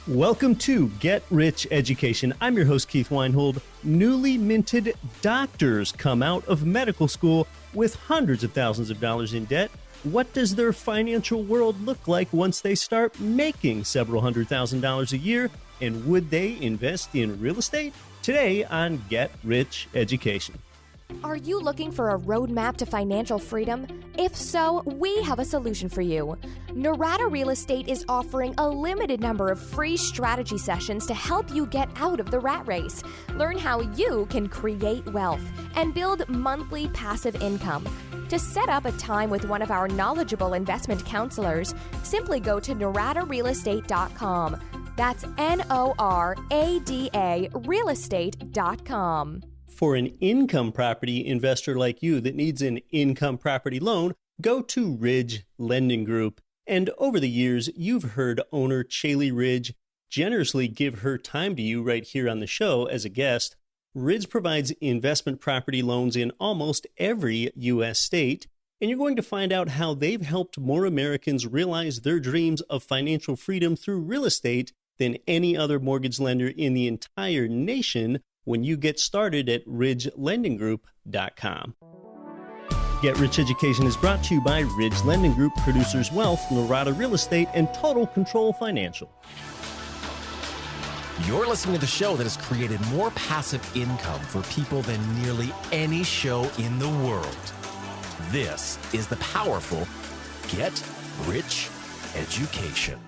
Welcome to Get Rich Education. I'm your host, Keith Weinhold. Newly minted doctors come out of medical school with hundreds of thousands of dollars in debt. What does their financial world look like once they start making several $100,000 a year? And would they invest in real estate? Today on Get Rich Education. Are you looking for a roadmap to financial freedom? If so, we have a solution for you. Norada Real Estate is offering a limited number of free strategy sessions to help you get out of the rat race. Learn how you can create wealth and build monthly passive income. To set up a time with one of our knowledgeable investment counselors, simply go to noradarealestate.com. That's NORADA realestate.com. For an income property investor like you that needs an income property loan, go to Ridge Lending Group. And over the years, you've heard owner Chaley Ridge generously give her time to you right here on the show as a guest. Ridge provides investment property loans in almost every U.S. state, and you're going to find out how they've helped more Americans realize their dreams of financial freedom through real estate than any other mortgage lender in the entire nation when you get started at ridgelendinggroup.com. Get Rich Education is brought to you by Ridge Lending Group, Producers Wealth, Norada Real Estate, and Total Control Financial. You're listening to the show that has created more passive income for people than nearly any show in the world. This is the powerful Get Rich Education.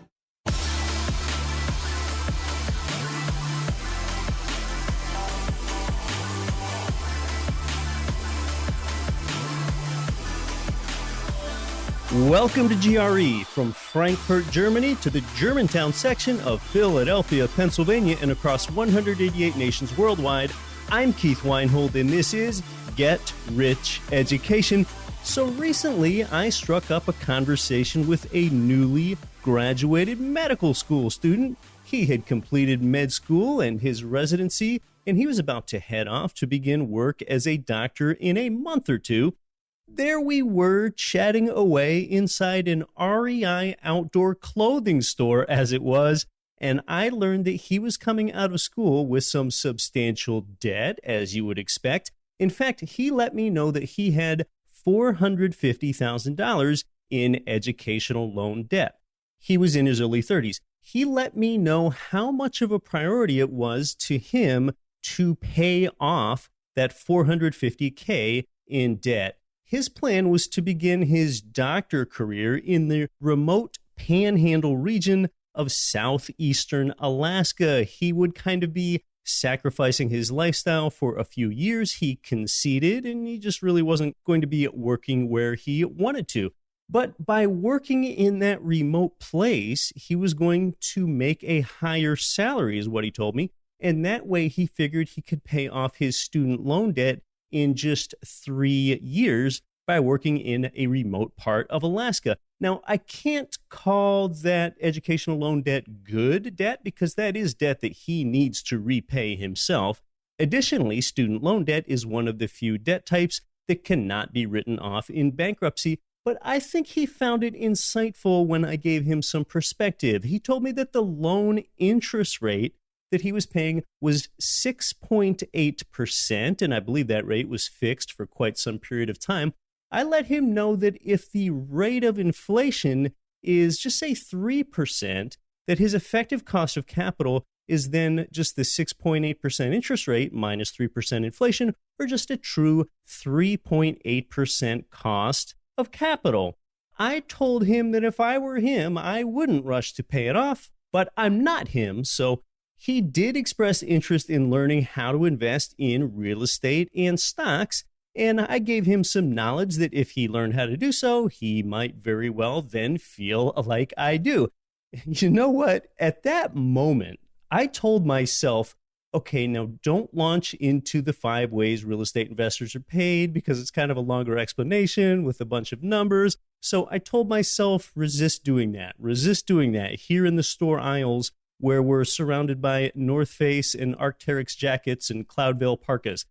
Welcome to GRE, from Frankfurt, Germany to the Germantown section of Philadelphia, Pennsylvania, and across 188 nations worldwide. I'm Keith Weinhold, and this is Get Rich Education. So recently, I struck up a conversation with a newly graduated medical school student. He had completed med school and his residency, and he was about to head off to begin work as a doctor in a month or two. There we were, chatting away inside an REI outdoor clothing store, as it was, and I learned that he was coming out of school with some substantial debt, as you would expect. In fact, he let me know that he had $450,000 in educational loan debt. He was in his early 30s. He let me know how much of a priority it was to him to pay off that $450K in debt. His plan was to begin his doctor career in the remote panhandle region of southeastern Alaska. He would kind of be sacrificing his lifestyle for a few years. He conceded, and he just really wasn't going to be working where he wanted to. But by working in that remote place, he was going to make a higher salary, is what he told me. And that way he figured he could pay off his student loan debt in just 3 years by working in a remote part of Alaska. Now, I can't call that educational loan debt good debt because that is debt that he needs to repay himself. Additionally, student loan debt is one of the few debt types that cannot be written off in bankruptcy, but I think he found it insightful when I gave him some perspective. He told me that the loan interest rate that he was paying was 6.8%, and I believe that rate was fixed for quite some period of time. I let him know that if the rate of inflation is just say 3%, that his effective cost of capital is then just the 6.8% interest rate minus 3% inflation, or just a true 3.8% cost of capital. I told him that if I were him, I wouldn't rush to pay it off, but I'm not him, so he did express interest in learning how to invest in real estate and stocks, and I gave him some knowledge that if he learned how to do so, he might very well then feel like I do. You know what? At that moment, I told myself, okay, now don't launch into the 5 ways real estate investors are paid because it's kind of a longer explanation with a bunch of numbers. So I told myself, resist doing that. Resist doing that here in the store aisles where we're surrounded by North Face and Arc'teryx jackets and Cloudvale parkas.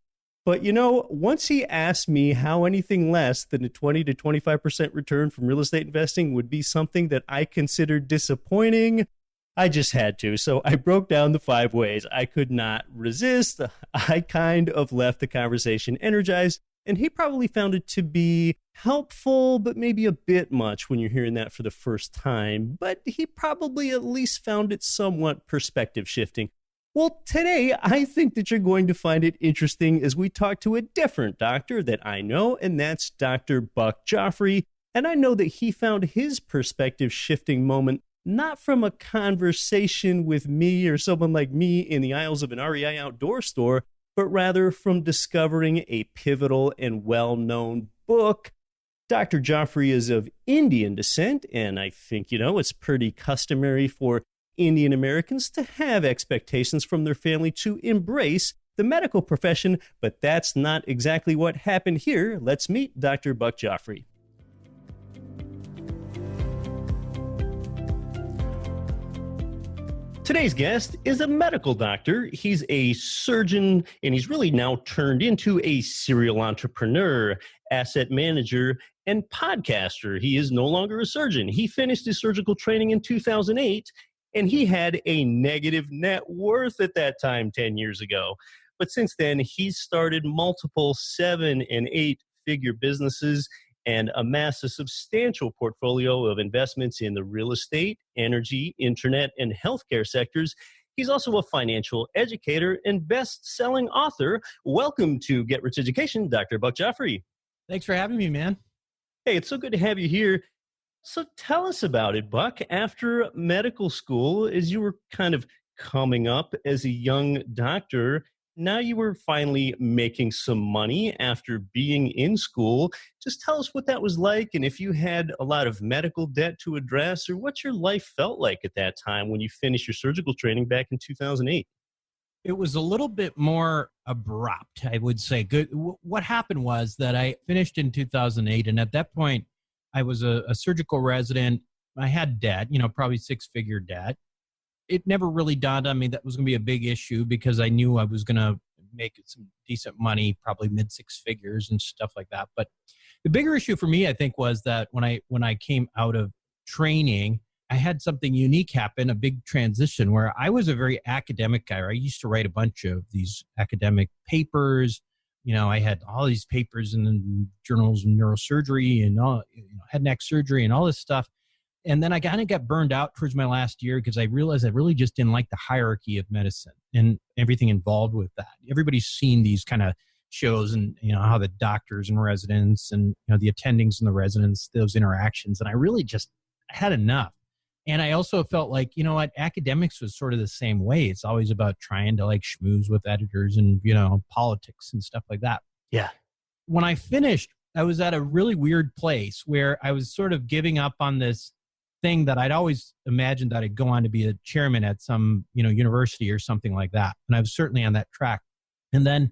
But, you know, once he asked me how anything less than a 20 to 25% return from real estate investing would be something that I considered disappointing, I just had to. So I broke down the 5 ways. I could not resist. I kind of left the conversation energized, and he probably found it to be helpful, but maybe a bit much when you're hearing that for the first time. But he probably at least found it somewhat perspective shifting. Well, today, I think that you're going to find it interesting as we talk to a different doctor that I know, and that's Dr. Buck Joffrey. And I know that he found his perspective shifting moment not from a conversation with me or someone like me in the aisles of an REI outdoor store, but rather from discovering a pivotal and well-known book. Dr. Joffrey is of Indian descent, and I think, it's pretty customary for Indian Americans to have expectations from their family to embrace the medical profession, but that's not exactly what happened here. Let's meet Dr. Buck Joffrey. Today's guest is a medical doctor. He's a surgeon, and he's really now turned into a serial entrepreneur, asset manager, and podcaster. He is no longer a surgeon. He finished his surgical training in 2008, and he had a negative net worth at that time 10 years ago. But since then, he's started multiple 7- and 8-figure businesses and amassed a substantial portfolio of investments in the real estate, energy, internet, and healthcare sectors. He's also a financial educator and best-selling author. Welcome to Get Rich Education, Dr. Buck Joffrey. Thanks for having me, man. Hey, it's so good to have you here. So tell us about it, Buck. After medical school, as you were kind of coming up as a young doctor, now you were finally making some money after being in school. Just tell us what that was like, and if you had a lot of medical debt to address, or what your life felt like at that time when you finished your surgical training back in 2008. It was a little bit more abrupt, I would say. What happened was that I finished in 2008, and at that point, I was a surgical resident. I had debt, probably 6-figure debt. It never really dawned on me that was going to be a big issue because I knew I was going to make some decent money, probably mid-6 figures and stuff like that. But the bigger issue for me, I think, was that when I came out of training, I had something unique happen, a big transition where I was a very academic guy. I used to write a bunch of these academic papers. I had all these papers in the journals of neurosurgery and head and neck surgery and all this stuff. And then I kind of got burned out towards my last year because I realized I really just didn't like the hierarchy of medicine and everything involved with that. Everybody's seen these kind of shows and, how the doctors and residents and, the attendings and the residents, those interactions. And I really just had enough. And I also felt like, academics was sort of the same way. It's always about trying to schmooze with editors and, politics and stuff like that. Yeah. When I finished, I was at a really weird place where I was sort of giving up on this thing that I'd always imagined that I'd go on to be a chairman at some, university or something like that. And I was certainly on that track. And then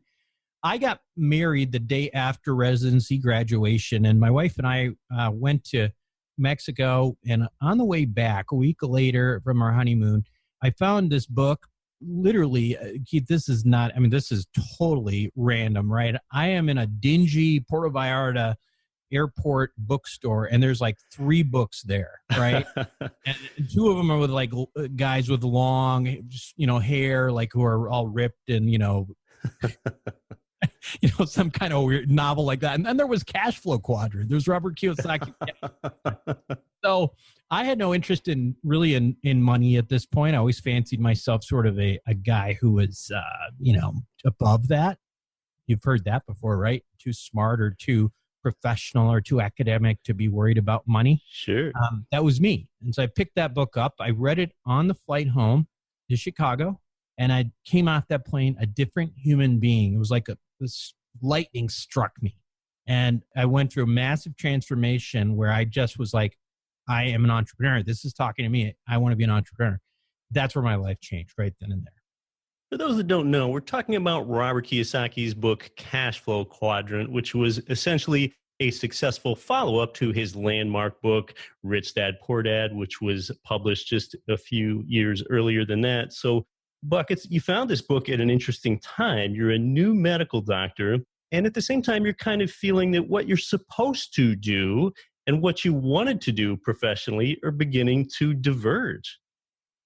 I got married the day after residency graduation, and my wife and I went to Mexico. And on the way back, a week later from our honeymoon, I found this book. Literally, Keith, this is totally random, right? I am in a dingy Puerto Vallarta airport bookstore, and there's 3 books there, right? and 2 of them are with guys with long, hair, who are all ripped and, some kind of weird novel like that. And then there was Cash Flow Quadrant. There's Robert Kiyosaki. So I had no interest in money at this point. I always fancied myself sort of a guy who was, above that. You've heard that before, right? Too smart or too professional or too academic to be worried about money. Sure. That was me. And so I picked that book up. I read it on the flight home to Chicago, and I came off that plane a different human being. It was like this lightning struck me. And I went through a massive transformation where I just was like, I am an entrepreneur. This is talking to me. I want to be an entrepreneur. That's where my life changed right then and there. For those that don't know, we're talking about Robert Kiyosaki's book, Cash Flow Quadrant, which was essentially a successful follow-up to his landmark book, Rich Dad, Poor Dad, which was published just a few years earlier than that. So, Buck, you found this book at an interesting time. You're a new medical doctor, and at the same time, you're kind of feeling that what you're supposed to do and what you wanted to do professionally are beginning to diverge.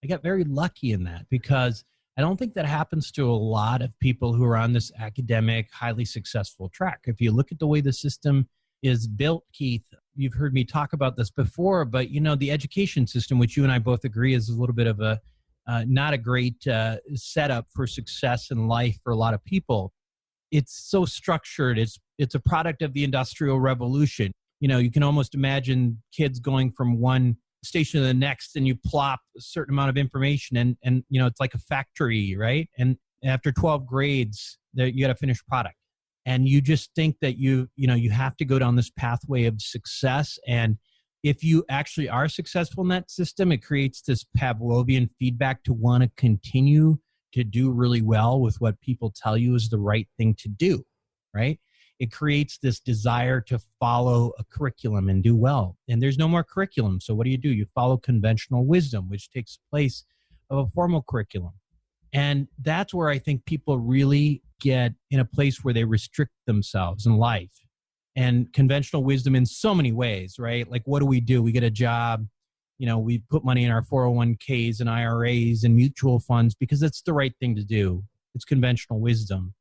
I got very lucky in that because I don't think that happens to a lot of people who are on this academic, highly successful track. If you look at the way the system is built, Keith, you've heard me talk about this before, but the education system, which you and I both agree is a little bit of a not a great setup for success in life for a lot of people. It's so structured. It's a product of the Industrial Revolution. You can almost imagine kids going from one station to the next, and you plop a certain amount of information, and it's like a factory, right? And after 12 grades, you got to finish product, and you just think that you have to go down this pathway of success. And if you actually are successful in that system, it creates this Pavlovian feedback to want to continue to do really well with what people tell you is the right thing to do, right? It creates this desire to follow a curriculum and do well. And there's no more curriculum. So what do? You follow conventional wisdom, which takes place of a formal curriculum. And that's where I think people really get in a place where they restrict themselves in life. And conventional wisdom in so many ways, right? Like, what do? We get a job. We put money in our 401ks and IRAs and mutual funds because it's the right thing to do. It's conventional wisdom.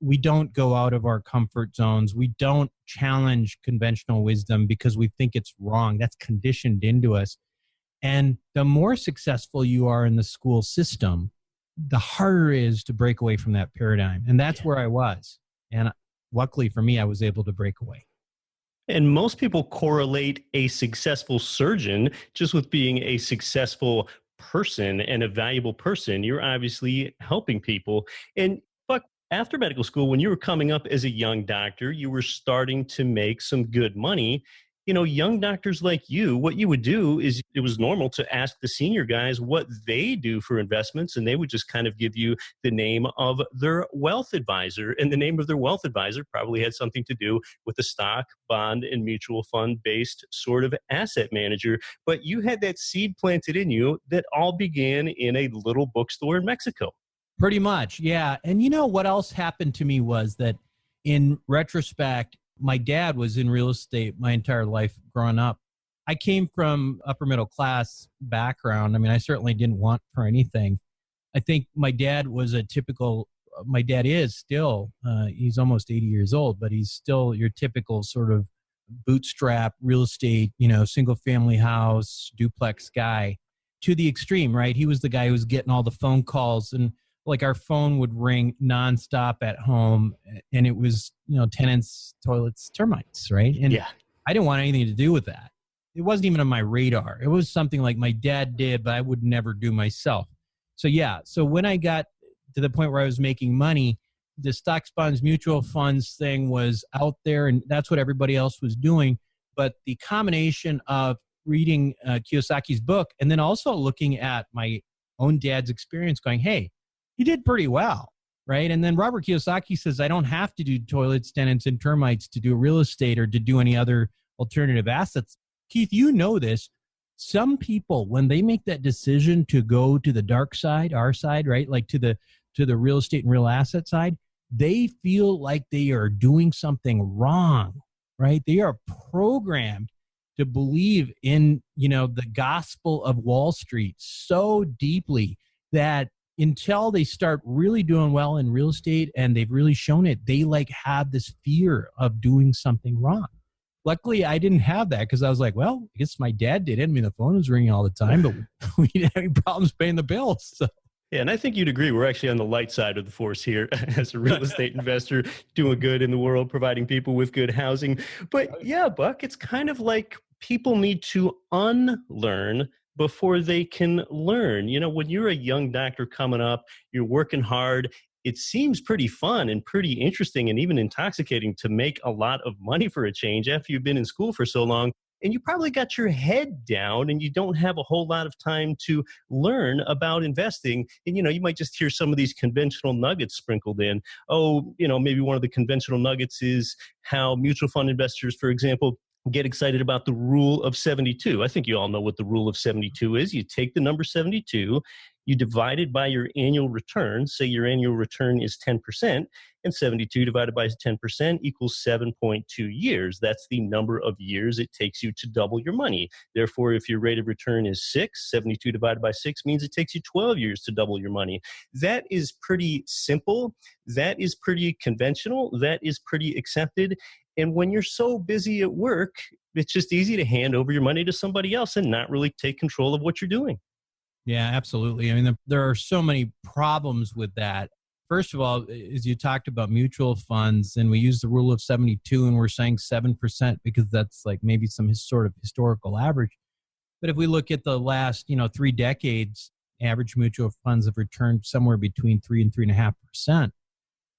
We don't go out of our comfort zones. We don't challenge conventional wisdom because we think it's wrong. That's conditioned into us. And the more successful you are in the school system, the harder it is to break away from that paradigm. And that's where I was. And luckily for me, I was able to break away. And most people correlate a successful surgeon just with being a successful person and a valuable person. You're obviously helping people. And Buck, after medical school, when you were coming up as a young doctor, you were starting to make some good money. Young doctors like you, what you would do is it was normal to ask the senior guys what they do for investments, and they would just kind of give you the name of their wealth advisor. And the name of their wealth advisor probably had something to do with a stock, bond, and mutual fund-based sort of asset manager. But you had that seed planted in you that all began in a little bookstore in Mexico. Pretty much, yeah. And what else happened to me was that in retrospect, my dad was in real estate my entire life growing up. I came from upper middle class background. I mean, I certainly didn't want for anything. I think my dad was my dad is still, he's almost 80 years old, but he's still your typical sort of bootstrap real estate, single family house, duplex guy to the extreme, right? He was the guy who was getting all the phone calls, and like our phone would ring nonstop at home, and it was, tenants, toilets, termites, right? And I didn't want anything to do with that. It wasn't even on my radar. It was something like my dad did, but I would never do myself. So when I got to the point where I was making money, the stocks, bonds, mutual funds thing was out there, and that's what everybody else was doing. But the combination of reading Kiyosaki's book and then also looking at my own dad's experience going, hey, you did pretty well, right? And then Robert Kiyosaki says, I don't have to do toilets, tenants, and termites to do real estate or to do any other alternative assets. Keith, you know this. Some people, when they make that decision to go to the dark side, our side, right? Like to the real estate and real asset side, they feel like they are doing something wrong, right? They are programmed to believe in, the gospel of Wall Street so deeply that until they start really doing well in real estate and they've really shown it, they have this fear of doing something wrong. Luckily, I didn't have that because I was like, well, I guess my dad did it. I mean, the phone was ringing all the time, but we didn't have any problems paying the bills. So. Yeah, and I think you'd agree we're actually on the light side of the force here as a real estate investor, doing good in the world, providing people with good housing. But yeah, Buck, it's kind of like people need to unlearn before they can learn. When you're a young doctor coming up, you're working hard. It seems pretty fun and pretty interesting and even intoxicating to make a lot of money for a change after you've been in school for so long. And you probably got your head down and you don't have a whole lot of time to learn about investing. And, you might just hear some of these conventional nuggets sprinkled in. Maybe one of the conventional nuggets is how mutual fund investors, for example, get excited about the rule of 72. I think you all know what the rule of 72 is. You take the number 72, You divide it by your annual return. Say your annual return is 10%, and 72 divided by 10% equals 7.2 years. That's the number of years it takes you to double your money. Therefore, if your rate of return is 6, 72 divided by 6 means it takes you 12 years to double your money. That is pretty simple. That is pretty conventional. That is pretty accepted. And when you're so busy at work, it's just easy to hand over your money to somebody else and not really take control of what you're doing. Yeah, absolutely. I mean, there are so many problems with that. First of all, as you talked about mutual funds, and we use the rule of 72, and we're saying 7% because that's like maybe some sort of historical average. But if we look at the last, 3 decades, average mutual funds have returned somewhere between 3 and 3.5%,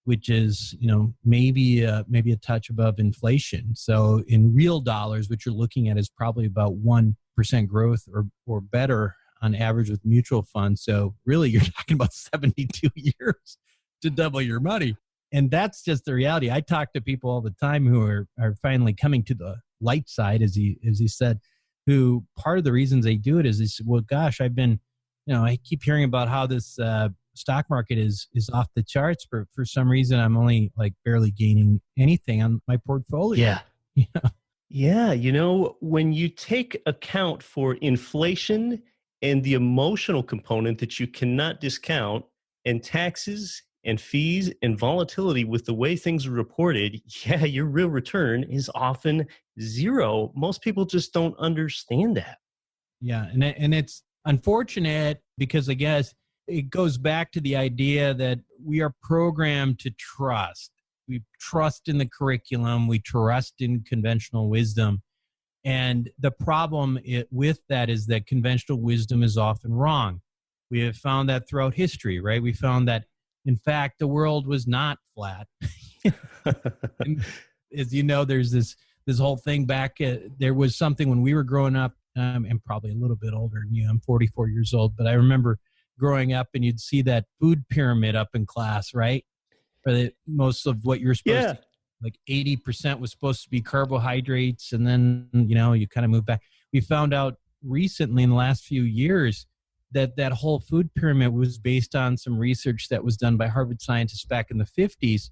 which is, maybe a touch above inflation. So in real dollars, what you're looking at is probably about 1% growth or better on average with mutual funds. So really, you're talking about 72 years to double your money. And that's just the reality. I talk to people all the time who are finally coming to the light side, as he said, who part of the reasons they do it is they say, well, gosh, I've been, I keep hearing about how this stock market is off the charts, but for some reason I'm only like barely gaining anything on my portfolio. Yeah. When you take account for inflation and the emotional component that you cannot discount, and taxes and fees and volatility with the way things are reported, your real return is often zero. Most people just don't understand that. Yeah, and it's unfortunate because I guess it goes back to the idea that we are programmed to trust. We trust in the curriculum. We trust in conventional wisdom. And the problem with that is that conventional wisdom is often wrong. We have found that throughout history, right? We found that, in fact, the world was not flat. And as you know, there's this whole thing back. There was something when we were growing up. I'm probably a little bit older than you. I'm 44 years old, but I remember growing up, and you'd see that food pyramid up in class, right? For most of what you're supposed to. Like 80% was supposed to be carbohydrates, and then, you kind of move back. We found out recently in the last few years that whole food pyramid was based on some research that was done by Harvard scientists back in the 50s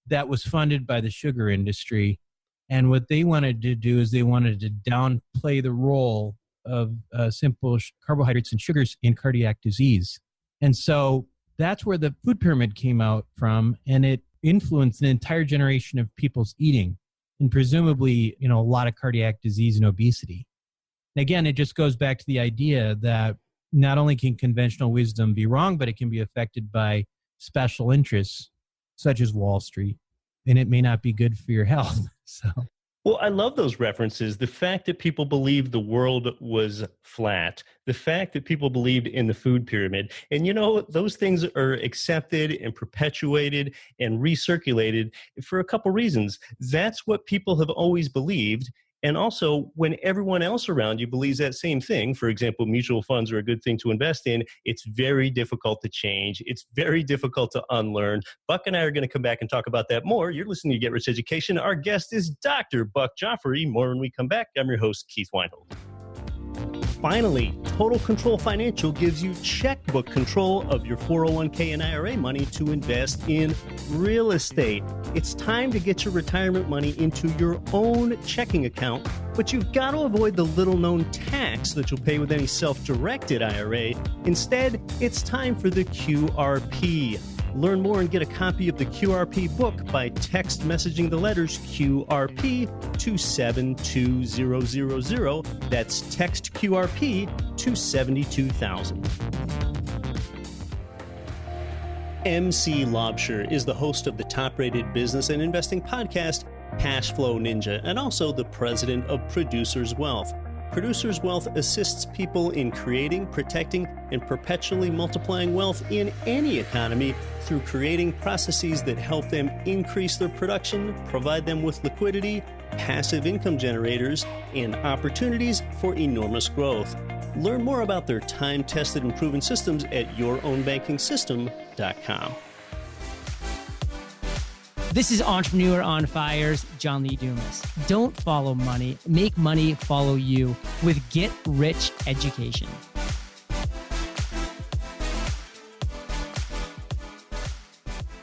that was funded by the sugar industry. And what they wanted to do is they wanted to downplay the role of simple carbohydrates and sugars in cardiac disease. And so that's where the food pyramid came out from, and it influenced an entire generation of people's eating, and presumably, a lot of cardiac disease and obesity. And again, it just goes back to the idea that not only can conventional wisdom be wrong, but it can be affected by special interests such as Wall Street, and it may not be good for your health. Well, I love those references. The fact that people believed the world was flat, the fact that people believed in the food pyramid. And, those things are accepted and perpetuated and recirculated for a couple reasons. That's what people have always believed. And also, when everyone else around you believes that same thing, for example, mutual funds are a good thing to invest in, it's very difficult to change. It's very difficult to unlearn. Buck and I are going to come back and talk about that more. You're listening to Get Rich Education. Our guest is Dr. Buck Joffrey. More when we come back. I'm your host, Keith Weinhold. Finally, Total Control Financial gives you checkbook control of your 401k and IRA money to invest in real estate. It's time to get your retirement money into your own checking account, but you've got to avoid the little-known tax that you'll pay with any self-directed IRA. Instead, it's time for the QRP. Learn more and get a copy of the QRP book by text messaging the letters QRP to 72000. That's text QRP to 72000. MC Laubscher is the host of the top-rated business and investing podcast, Cash Flow Ninja, and also the president of Producers Wealth. Producers Wealth assists people in creating, protecting, and perpetually multiplying wealth in any economy through creating processes that help them increase their production, provide them with liquidity, passive income generators, and opportunities for enormous growth. Learn more about their time-tested and proven systems at yourownbankingsystem.com. This is Entrepreneur on Fire's John Lee Dumas. Don't follow money. Make money follow you with Get Rich Education.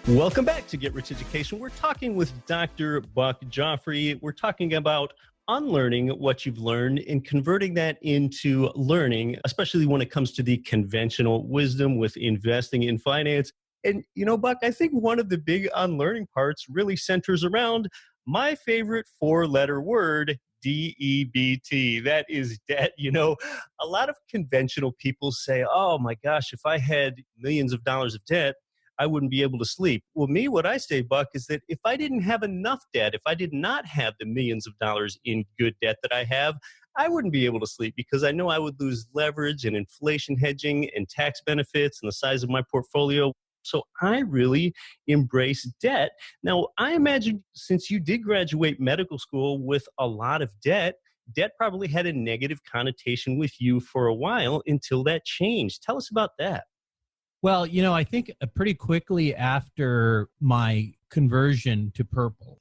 Welcome back to Get Rich Education. We're talking with Dr. Buck Joffrey. We're talking about unlearning what you've learned and converting that into learning, especially when it comes to the conventional wisdom with investing in finance. And, Buck, I think one of the big unlearning parts really centers around my favorite four-letter word, DEBT. That is debt. A lot of conventional people say, oh my gosh, if I had millions of dollars of debt, I wouldn't be able to sleep. Well, what I say, Buck, is that if I didn't have enough debt, if I did not have the millions of dollars in good debt that I have, I wouldn't be able to sleep because I know I would lose leverage and inflation hedging and tax benefits and the size of my portfolio. So I really embrace debt. Now, I imagine since you did graduate medical school with a lot of debt probably had a negative connotation with you for a while until that changed. Tell us about that. Well, I think pretty quickly after my conversion to purple,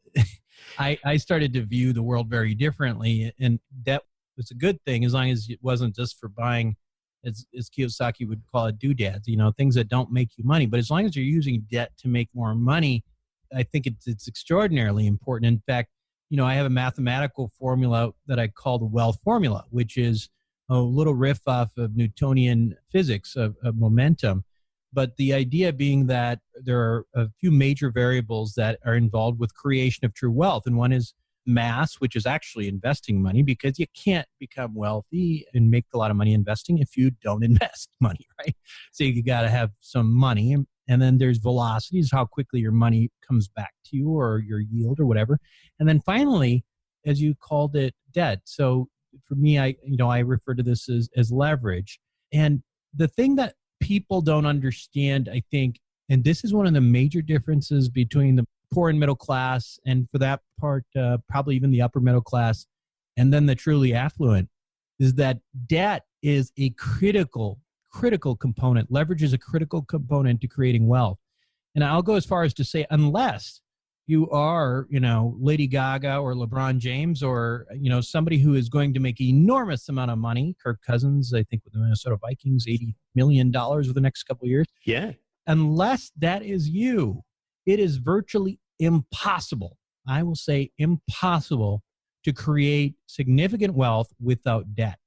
I started to view the world very differently. And that was a good thing as long as it wasn't just for buying, as Kiyosaki would call it, doodads, things that don't make you money. But as long as you're using debt to make more money, I think it's extraordinarily important. In fact, I have a mathematical formula that I call the wealth formula, which is a little riff off of Newtonian physics of momentum. But the idea being that there are a few major variables that are involved with creation of true wealth. And one is mass, which is actually investing money, because you can't become wealthy and make a lot of money investing if you don't invest money, right? So you got to have some money. And then there's velocities, how quickly your money comes back to you or your yield or whatever. And then finally, as you called it, debt. So for me, I refer to this as leverage. And the thing that people don't understand, I think, and this is one of the major differences between the poor and middle class, and for that part, probably even the upper middle class, and then the truly affluent, is that debt is a critical component. Leverage is a critical component to creating wealth. And I'll go as far as to say, unless you are, Lady Gaga or LeBron James or, somebody who is going to make enormous amount of money. Kirk Cousins, I think with the Minnesota Vikings, $80 million over the next couple of years. Yeah. Unless that is you, it is virtually impossible. I will say impossible to create significant wealth without debt.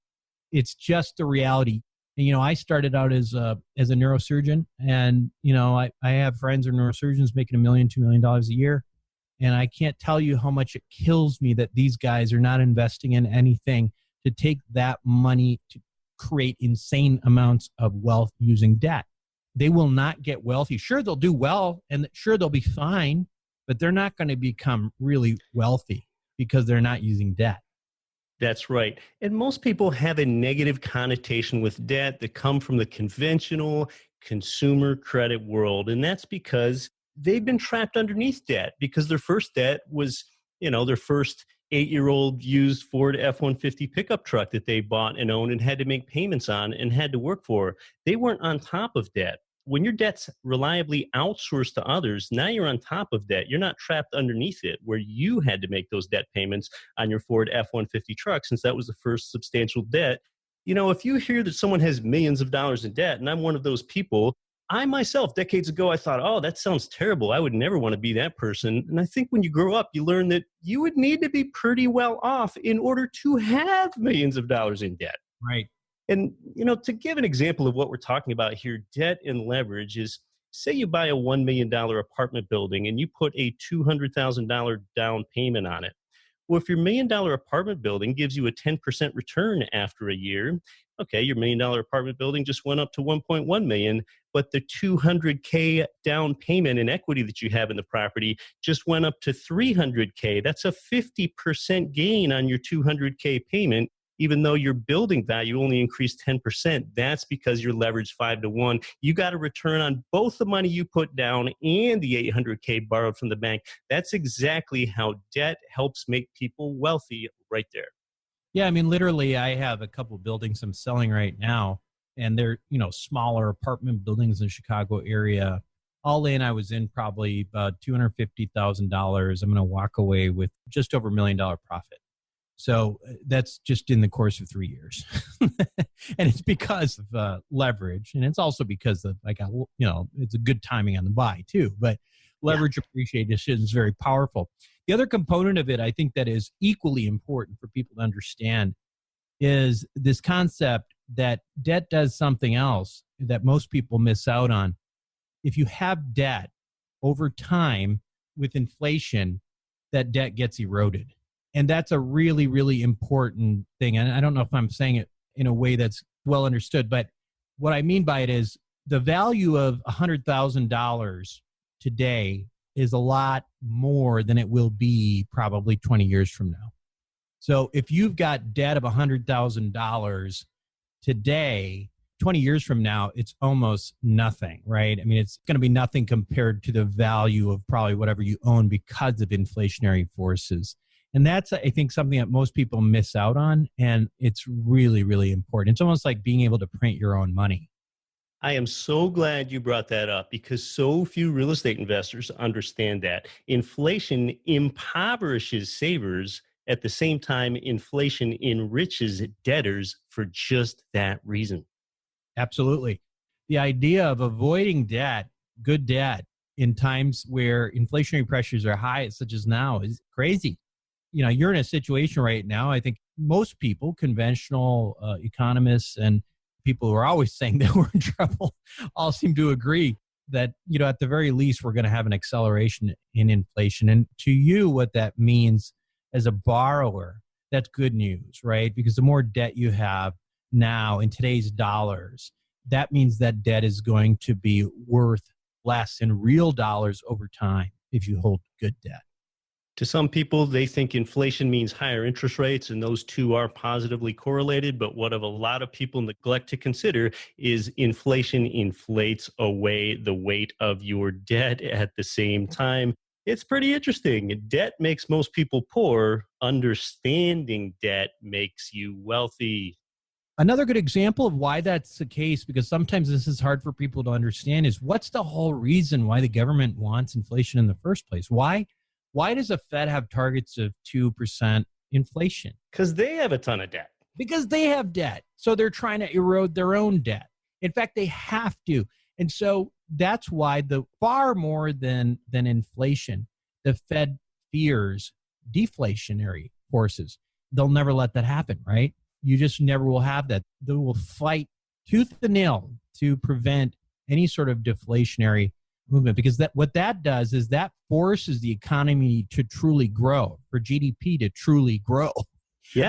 It's just the reality. And, I started out as a neurosurgeon, and, I have friends who are neurosurgeons making $1 million, $2 million a year. And I can't tell you how much it kills me that these guys are not investing in anything to take that money to create insane amounts of wealth using debt. They will not get wealthy. Sure, they'll do well, and sure, they'll be fine, but they're not going to become really wealthy because they're not using debt. That's right. And most people have a negative connotation with debt that come from the conventional consumer credit world. And that's because they've been trapped underneath debt because their first debt was, their first 8-year-old used Ford F-150 pickup truck that they bought and owned and had to make payments on and had to work for. They weren't on top of debt. When your debt's reliably outsourced to others, now you're on top of debt. You're not trapped underneath it where you had to make those debt payments on your Ford F-150 truck since that was the first substantial debt. If you hear that someone has millions of dollars in debt, and I'm one of those people, I myself, decades ago, I thought, oh, that sounds terrible. I would never want to be that person. And I think when you grow up, you learn that you would need to be pretty well off in order to have millions of dollars in debt. Right. And, to give an example of what we're talking about here, debt and leverage is, say you buy a $1 million apartment building and you put a $200,000 down payment on it. Well, if your $1 million apartment building gives you a 10% return after a year, okay, your $1 million apartment building just went up to 1.1 million, but the $200K down payment in equity that you have in the property just went up to $300K. That's a 50% gain on your $200K payment, even though your building value only increased 10%. That's because you're leveraged 5-to-1. You got a return on both the money you put down and the $800K borrowed from the bank. That's exactly how debt helps make people wealthy right there. Yeah, I mean, literally, I have a couple of buildings I'm selling right now, and they're, smaller apartment buildings in the Chicago area. All in, I was in probably about $250,000. I'm going to walk away with just over $1 million profit. So that's just in the course of 3 years. And it's because of leverage. And it's also because of, it's a good timing on the buy too. But leverage appreciation is very powerful. The other component of it, I think, that is equally important for people to understand is this concept that debt does something else that most people miss out on. If you have debt over time with inflation, that debt gets eroded. And that's a really, really important thing. And I don't know if I'm saying it in a way that's well understood, but what I mean by it is the value of $100,000 today is a lot more than it will be probably 20 years from now. So if you've got debt of $100,000 today, 20 years from now, it's almost nothing, right? I mean, it's going to be nothing compared to the value of probably whatever you own because of inflationary forces. And that's, I think, something that most people miss out on. And it's really, really important. It's almost like being able to print your own money. I am so glad you brought that up because so few real estate investors understand that. Inflation impoverishes savers. At the same time, inflation enriches debtors for just that reason. Absolutely. The idea of avoiding debt, good debt, in times where inflationary pressures are high, such as now, is crazy. You know, you're in a situation right now, I think most people, conventional economists and people who are always saying that we're in trouble, all seem to agree that, you know, at the very least, we're going to have an acceleration in inflation. And to you, what that means as a borrower, that's good news, right? Because the more debt you have now in today's dollars, that means that debt is going to be worth less in real dollars over time if you hold good debt. To some people, they think inflation means higher interest rates, and those two are positively correlated. But what a lot of people neglect to consider is inflation inflates away the weight of your debt at the same time. It's pretty interesting. Debt makes most people poor. Understanding debt makes you wealthy. Another good example of why that's the case, because sometimes this is hard for people to understand, is what's the whole reason why the government wants inflation in the first place? Why does the Fed have targets of 2% inflation? Because they have a ton of debt. Because they have debt. So they're trying to erode their own debt. In fact, they have to. And so that's why far more than inflation, the Fed fears deflationary forces. They'll never let that happen, right? You just never will have that. They will fight tooth and nail to prevent any sort of deflationary movement, because what that does is that forces the economy to truly grow, for GDP to truly grow,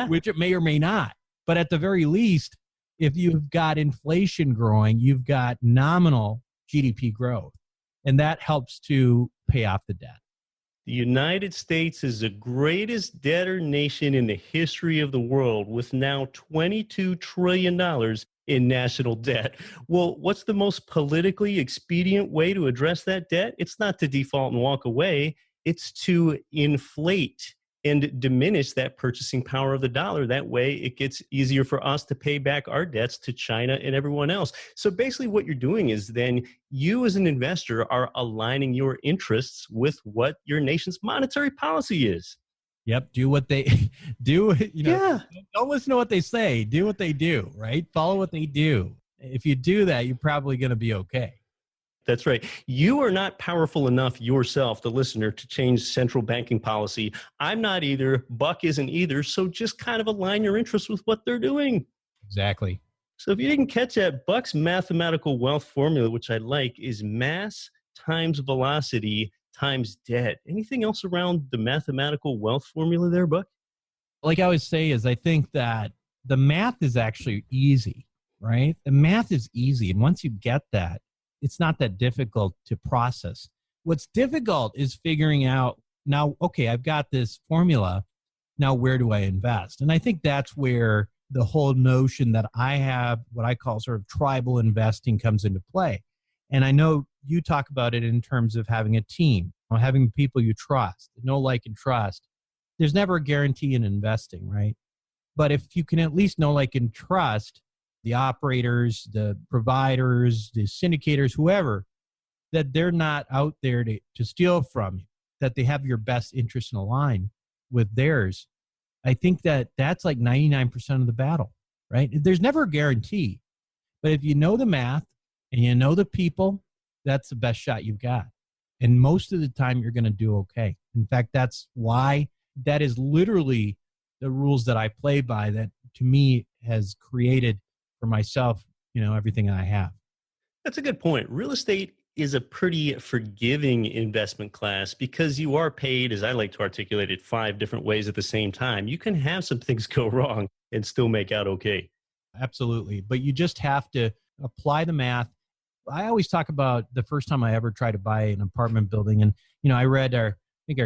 which it may or may not. But at the very least, if you've got inflation growing, you've got nominal GDP growth, and that helps to pay off the debt. The United States is the greatest debtor nation in the history of the world, with now $22 trillion in national debt. Well, what's the most politically expedient way to address that debt? It's not to default and walk away. It's to inflate and diminish that purchasing power of the dollar. That way, it gets easier for us to pay back our debts to China and everyone else. So basically what you're doing is then you as an investor are aligning your interests with what your nation's monetary policy is. Yep. Do what they do. Don't listen to what they say. Do what they do, right? Follow what they do. If you do that, you're probably going to be okay. That's right. You are not powerful enough yourself, the listener, to change central banking policy. I'm not either. Buck isn't either. So just kind of align your interests with what they're doing. Exactly. So if you didn't catch that, Buck's mathematical wealth formula, which I like, is mass times velocity times debt. Anything else around the mathematical wealth formula there, Buck? Like I always say, is I think that the math is actually easy, right? The math is easy. And once you get that, it's not that difficult to process. What's difficult is figuring out now, okay, I've got this formula. Now, where do I invest? And I think that's where the whole notion that I have, what I call sort of tribal investing, comes into play. And I know you talk about it in terms of having a team, or having people you trust, know, like, and trust. There's never a guarantee in investing, right? But if you can at least know, like, and trust the operators, the providers, the syndicators, whoever, that they're not out there to steal from you, that they have your best interest in line with theirs, I think that's like 99% of the battle, right? There's never a guarantee. But if you know the math and you know the people, that's the best shot you've got. And most of the time, you're going to do okay. In fact, that's why that is literally the rules that I play by that, to me, has created for myself, everything I have. That's a good point. Real estate is a pretty forgiving investment class because you are paid, as I like to articulate it, 5 different ways at the same time. You can have some things go wrong and still make out okay. Absolutely. But you just have to apply the math. I always talk about the first time I ever tried to buy an apartment building. And, I read our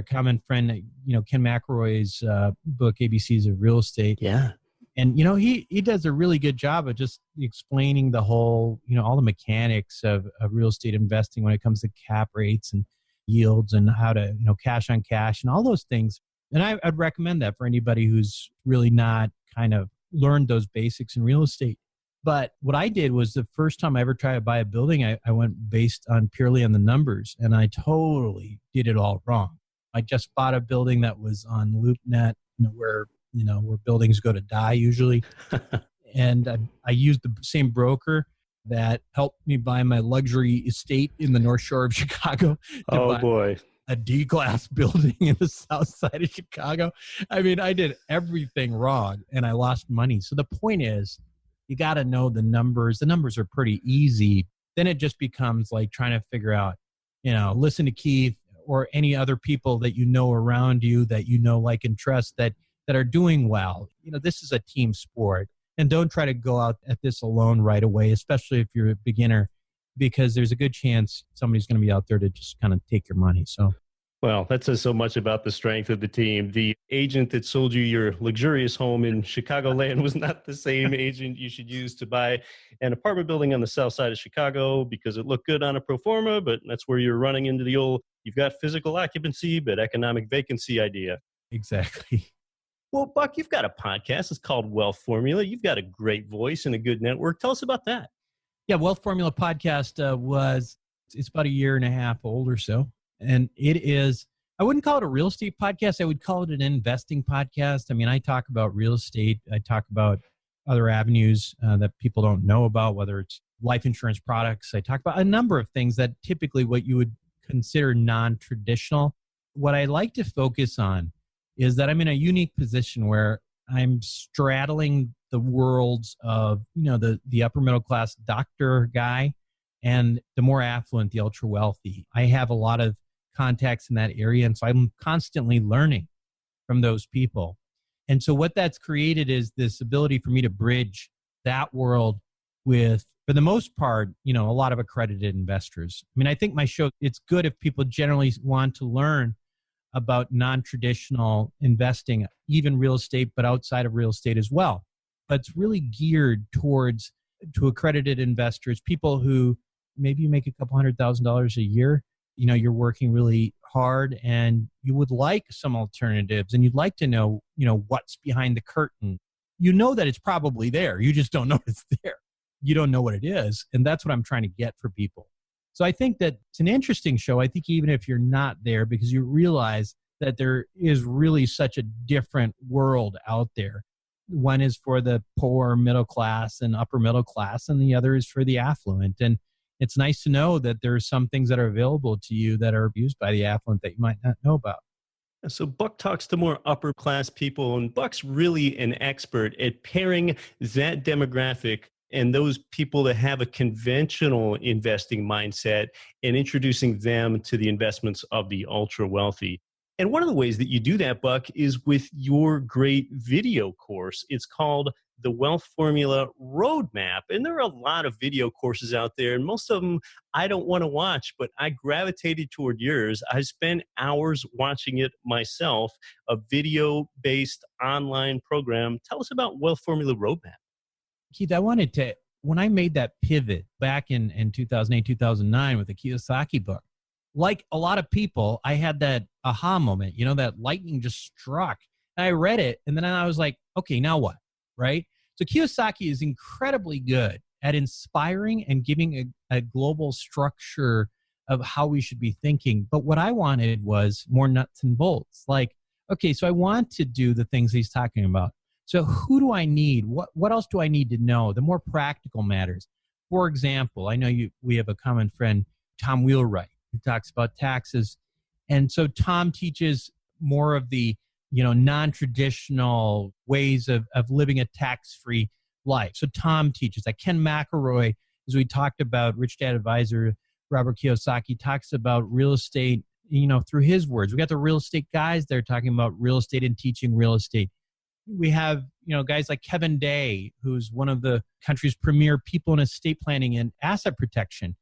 common friend, Ken McElroy's book, ABCs of Real Estate. Yeah. And, he does a really good job of just explaining the whole, all the mechanics of real estate investing when it comes to cap rates and yields and how to, cash on cash and all those things. And I'd recommend that for anybody who's really not kind of learned those basics in real estate. But what I did was the first time I ever tried to buy a building, I went based on purely on the numbers, and I totally did it all wrong. I just bought a building that was on LoopNet, where buildings go to die usually. And I used the same broker that helped me buy my luxury estate in the North Shore of Chicago. Oh, boy. A D-class building in the south side of Chicago. I mean, I did everything wrong and I lost money. So the point is, you got to know the numbers. The numbers are pretty easy. Then it just becomes like trying to figure out, listen to Keith or any other people that around you that like, and trust that are doing well. This is a team sport. And don't try to go out at this alone right away, especially if you're a beginner, because there's a good chance somebody's going to be out there to just kind of take your money. So, well, that says so much about the strength of the team. The agent that sold you your luxurious home in Chicagoland was not the same agent you should use to buy an apartment building on the south side of Chicago because it looked good on a pro forma, but that's where you're running into the old, you've got physical occupancy, but economic vacancy idea. Exactly. Well, Buck, you've got a podcast. It's called Wealth Formula. You've got a great voice and a good network. Tell us about that. Yeah, Wealth Formula podcast it's about a year and a half old or so. And it is, I wouldn't call it a real estate podcast. I would call it an investing podcast. I mean, I talk about real estate. I talk about other avenues that people don't know about, whether it's life insurance products. I talk about a number of things that typically what you would consider non-traditional. What I like to focus on is that I'm in a unique position where I'm straddling the worlds of, the upper middle class doctor guy and the more affluent, the ultra wealthy. I have a lot of contacts in that area. And so I'm constantly learning from those people. And so what that's created is this ability for me to bridge that world with, for the most part, a lot of accredited investors. I mean, I think my show, it's good if people generally want to learn about non-traditional investing, even real estate, but outside of real estate as well. But it's really geared to accredited investors, people who maybe you make a couple $100,000 a year. You're working really hard and you would like some alternatives and you'd like to know, what's behind the curtain. You know that it's probably there. You just don't know it's there. You don't know what it is. And that's what I'm trying to get for people. So I think that it's an interesting show. I think even if you're not there, because you realize that there is really such a different world out there. One is for the poor middle class and upper middle class, and the other is for the affluent. And it's nice to know that there are some things that are available to you that are used by the affluent that you might not know about. So Buck talks to more upper class people, and Buck's really an expert at pairing that demographic and those people that have a conventional investing mindset and introducing them to the investments of the ultra wealthy. And one of the ways that you do that, Buck, is with your great video course. It's called the Wealth Formula Roadmap. And there are a lot of video courses out there, and most of them I don't want to watch, but I gravitated toward yours. I spent hours watching it myself, a video-based online program. Tell us about Wealth Formula Roadmap. Keith, when I made that pivot back in 2008, 2009 with the Kiyosaki book, like a lot of people, I had that aha moment, that lightning just struck. And I read it and then I was like, okay, now what, right? So Kiyosaki is incredibly good at inspiring and giving a global structure of how we should be thinking. But what I wanted was more nuts and bolts. Like, okay, so I want to do the things he's talking about. So who do I need? What else do I need to know? The more practical matters. For example, I know we have a common friend, Tom Wheelwright. He talks about taxes. And so Tom teaches more of the, non-traditional ways of living a tax-free life. So Tom teaches that. Ken McElroy, as we talked about, Rich Dad Advisor, Robert Kiyosaki talks about real estate, through his words. We got the real estate guys there talking about real estate and teaching real estate. We have, guys like Kevin Day, who's one of the country's premier people in estate planning and asset protection.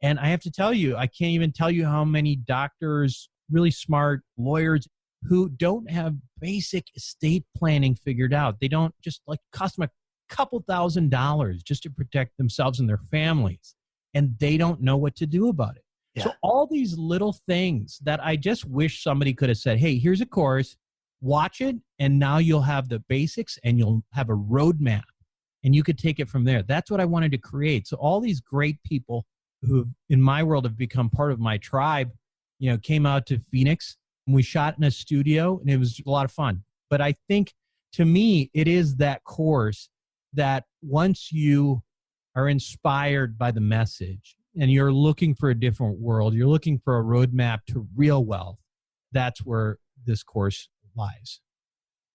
And I have to tell you, I can't even tell you how many doctors, really smart lawyers who don't have basic estate planning figured out. They don't just cost them a couple $1,000s just to protect themselves and their families. And they don't know what to do about it. Yeah. So all these little things that I just wish somebody could have said, hey, here's a course, watch it, and now you'll have the basics and you'll have a roadmap and you could take it from there. That's what I wanted to create. So all these great people who in my world have become part of my tribe, came out to Phoenix and we shot in a studio and it was a lot of fun. But I think to me, it is that course that once you are inspired by the message and you're looking for a different world, you're looking for a roadmap to real wealth, that's where this course lies.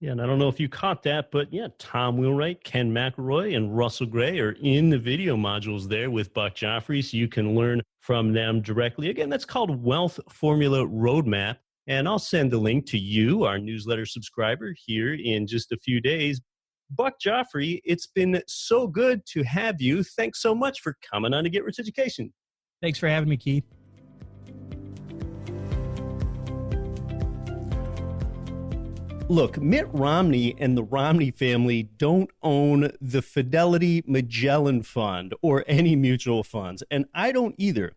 Yeah, and I don't know if you caught that, but yeah, Tom Wheelwright, Ken McElroy, and Russell Gray are in the video modules there with Buck Joffrey, so you can learn from them directly. Again, that's called Wealth Formula Roadmap, and I'll send the link to you, our newsletter subscriber, here in just a few days. Buck Joffrey, it's been so good to have you. Thanks so much for coming on to Get Rich Education. Thanks for having me, Keith. Look, Mitt Romney and the Romney family don't own the Fidelity Magellan Fund or any mutual funds, and I don't either.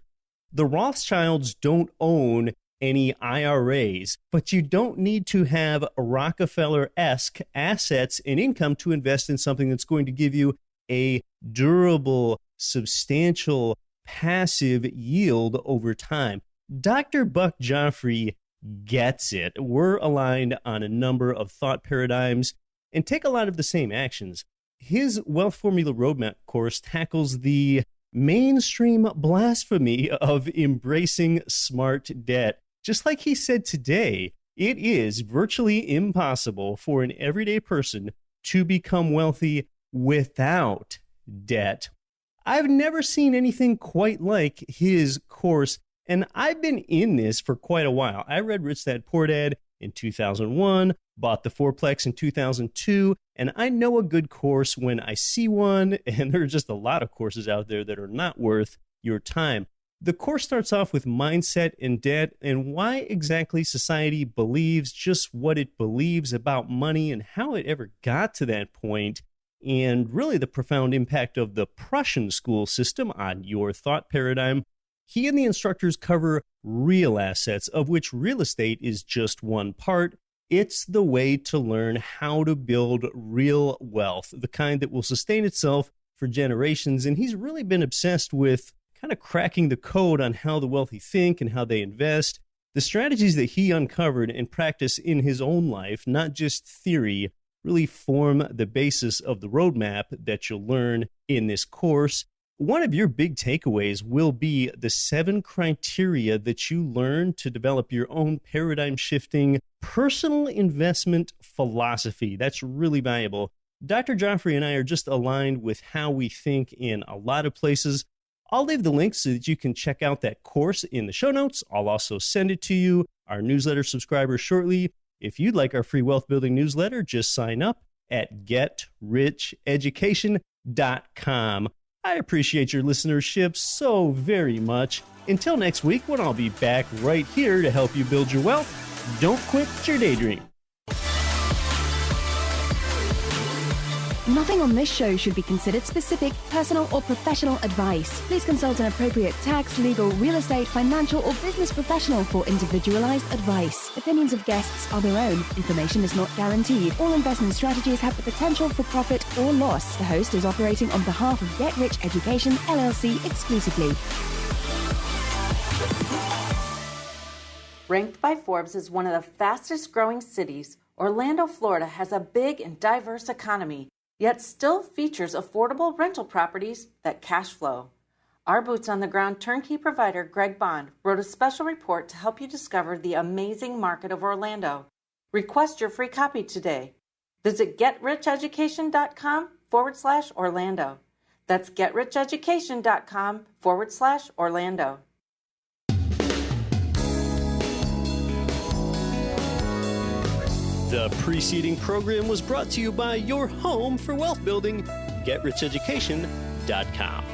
The Rothschilds don't own any IRAs, but you don't need to have Rockefeller-esque assets and income to invest in something that's going to give you a durable, substantial, passive yield over time. Dr. Buck Joffrey gets it. We're aligned on a number of thought paradigms and take a lot of the same actions. His Wealth Formula Roadmap course tackles the mainstream blasphemy of embracing smart debt. Just like he said today, it is virtually impossible for an everyday person to become wealthy without debt. I've never seen anything quite like his course, and I've been in this for quite a while. I read Rich Dad Poor Dad in 2001, bought the fourplex in 2002, and I know a good course when I see one, and there are just a lot of courses out there that are not worth your time. The course starts off with mindset and debt and why exactly society believes just what it believes about money and how it ever got to that point, and really the profound impact of the Prussian school system on your thought paradigm. He and the instructors cover real assets, of which real estate is just one part. It's the way to learn how to build real wealth, the kind that will sustain itself for generations. And he's really been obsessed with kind of cracking the code on how the wealthy think and how they invest. The strategies that he uncovered and practiced in his own life, not just theory, really form the basis of the roadmap that you'll learn in this course. One of your big takeaways will be the 7 criteria that you learn to develop your own paradigm-shifting personal investment philosophy. That's really valuable. Dr. Joffrey and I are just aligned with how we think in a lot of places. I'll leave the link so that you can check out that course in the show notes. I'll also send it to you, our newsletter subscribers, shortly. If you'd like our free wealth building newsletter, just sign up at GetRichEducation.com. I appreciate your listenership so very much. Until next week, when I'll be back right here to help you build your wealth, don't quit your daydream. Nothing on this show should be considered specific, personal, or professional advice. Please consult an appropriate tax, legal, real estate, financial, or business professional for individualized advice. Opinions of guests are their own. Information is not guaranteed. All investment strategies have the potential for profit or loss. The host is operating on behalf of Get Rich Education, LLC exclusively. Ranked by Forbes as one of the fastest growing cities, Orlando, Florida has a big and diverse economy, yet still features affordable rental properties that cash flow. Our boots-on-the-ground turnkey provider, Greg Bond, wrote a special report to help you discover the amazing market of Orlando. Request your free copy today. Visit GetRichEducation.com/Orlando. That's GetRichEducation.com/Orlando. The preceding program was brought to you by your home for wealth building, GetRichEducation.com.